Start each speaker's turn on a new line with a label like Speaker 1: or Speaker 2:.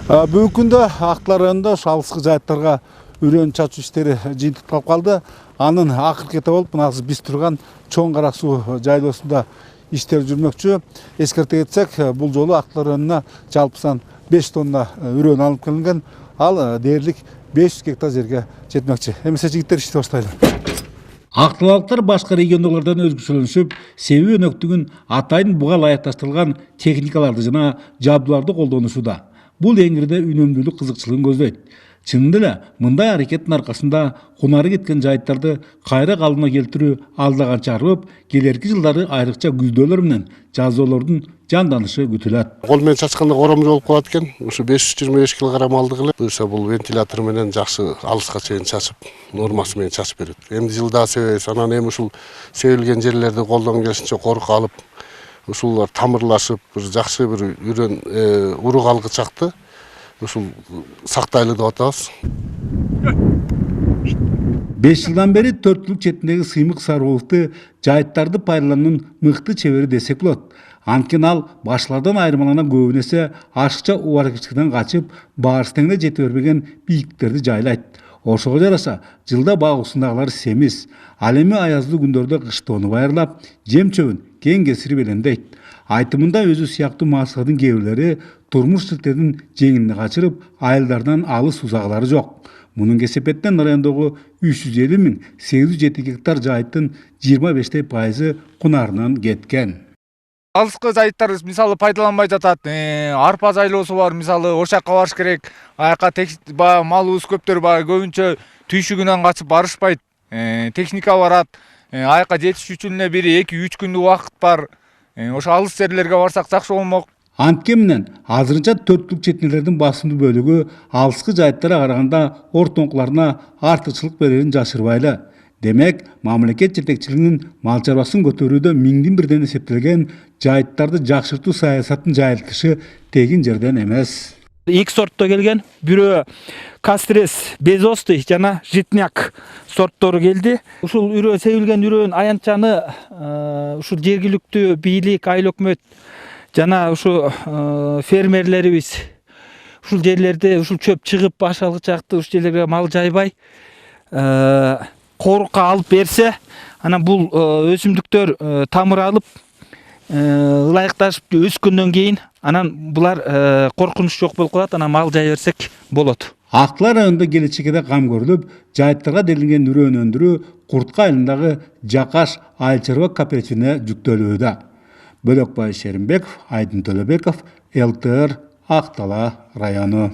Speaker 1: Бүгүнкү күндө Актылар районунда алыскы жайыттарга үрөн чачуу иштери жыйынтыкталып калды. Анын акыркы этабы болуп мына биз турган Чоң Карак суу жайлоосунда иштер жүрмөкчү. Эскерте кетсек, бул жолу Актылар районуна жалпысан 5 тонна үрөн алып келинген. Ал дээрлик 500 гектар жерге жетмекчи. Эмесе жигиттер ишти баштайлы. Актылалыктар башка региондолордон өзгөчөлөнүшүп, себеби өнөктүгүн атайын буга ылайыкташтырылган техникаларды жана жабдууларды колдонушууда. Бул эңирде үнөмдүүлүк кызыкчылыгын көздөйт. Чынында эле мындай аракеттин аркасында кунары кеткен жайыттарды кайра калыбына келтирүү алда канча арып, келерки жылдары айрыкча гүлдөөлөр менен жазоолордун жанданышы күтүлөт.
Speaker 2: Кол менен чачканда коромжу болуп калат экен. Ушу 525 кг алдык эле. Буюрса бул вентилятор менен жакшы алыска чейин чачып, нормасы менен чачып берет. Эмди жылда себебиз, анан эми ушул себилген жерлерди колдон келишинче корук алып, ушулар тамырлашып, жакшы бир үрөн урук алгычакты ушул сактайлы деп атабыз.
Speaker 1: 5 жылдан бери төрттүлүк четиндеги Сыймык Сарыбовду жайыттарды пайдалануунун мыкты чебери десек болот. Анткени ал башкалардан айырмалана көбүн эсе ашыкча убаркичтикten качып, баарыстеңде жете бербеген бийиктиктерди жайлайт. Ошого жараша жылда бак усундагылар семиз. Ал эми аяздуу күндөрдө кыштоону байырлап, жем чөбүн кең кесирип элендейт. Айтымында өзү сыяктуу маалчылардын кээ бирлери турмуш тиртедин жеңилине качырып, айылдардан алыс узагылары жок. Мунун кесепеттен райондогу 350 миң 807 гектар жайыттын 25% кунарынан кеткен.
Speaker 3: Алыскы жайыттар мисалы пайдаланбай жатат. Арпа жайлоосу бар, мисалы Ошакка барыш керек. Аяка малыбыз көптөр көбүнчө түйшүгүнөн качып барышпайт. Техника барат. Аяка жетиш үчүн эле 1-2-3 күндүк убакыт бар. Ошо алыс жерлерге барсак жакшы болмок.
Speaker 1: Анткени менен азырынча төрттүлүк четиндердин басымдуу бөлүгү алыскы жайыттарга караганда ортоңкуларына артыкчылык берерин жашырбайлы. Демек, мамлекет жетекчилигинин мал чарбасын көтөрүүдө миңдин бирден эсептелген жайыттарды жакшыртуу саясатын жайылтышы тегин жерден эмес.
Speaker 4: 2 сортто келген, бирөө Кастрес Безосты жана Житняк сорттору келди. Ушул үрөө себилген үрөөнүн аянтчаны ушул жергиликтүү бийлик, айыл өкмөт жана ушу фермерлерибиз ушул жерлерде ушул чөп чыгып баш алгычакты ушул жерлерге мал жайбай корукка алып берсе, анан бул өсүмдүктөр тамыр алып ылайыкташып өскөндөн кийин анан булар коркунуч жок болуп калат, анан мал жай берсек болот.
Speaker 1: Актылар районунда келечекте кам көрүлүп, жайыттарга делинген үрөөн өндүрүү Куртка айылындагы Жакаш айыл чарба кооперативине жүктөлүүдө. Бөлөкбай Шеримбеков, Айдын Төлөбеков, ЛТР, Актала району.